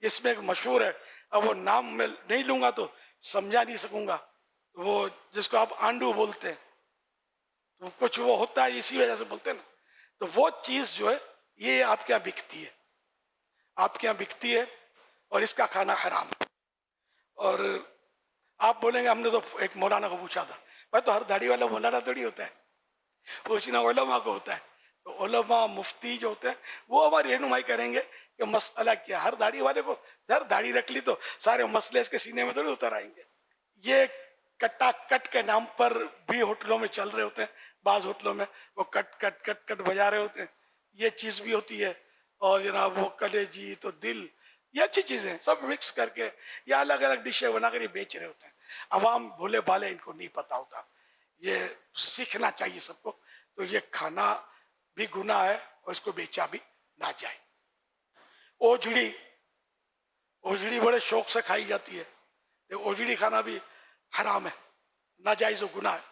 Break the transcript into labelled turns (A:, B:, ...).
A: इसमें एक मशहूर है, अब वो नाम मैं नहीं लूंगा तो समझा नहीं सकूंगा, वो जिसको आप आंडू बोलते हैं, तो कुछ वो होता है इसी वजह से बोलते हैं ना, तो वो चीज जो है ये आपके यहाँ बिकती है, आपके यहाँ बिकती है, और इसका खाना हराम है। और आप बोलेंगे हमने तो एक मौलाना को पूछा था, भाई तो हर दाढ़ी वाला मौलाना थोड़ी होता है, पूछना उलमा को होता है। तो उलमा मुफ्ती जो होते हैं वो हमारी रहनुमाई करेंगे कि मसला क्या, हर दाढ़ी वाले को हर दाढ़ी रख ली तो सारे मसले इसके सीने में थोड़ी उतर आएंगे। ये कट्टा कट के नाम पर भी होटलों में चल रहे होते हैं, बाज होटलों में वो कट कट कट कट बजा रहे होते हैं, ये चीज़ भी होती है। और जनाब वो कलेजी तो दिल, ये अच्छी चीज़ें सब मिक्स करके या अलग अलग डिशें बनाकर ये बेच रहे होते हैं। अवाम भोले भाले इनको नहीं पता होता, ये सीखना चाहिए सबको। तो ये खाना भी गुनाह है और इसको बेचा भी ना जाए। ओजड़ी, ओजड़ी बड़े शौक से खाई जाती है, ये ओजड़ी खाना भी हराम है, नाजायज और गुनाह है।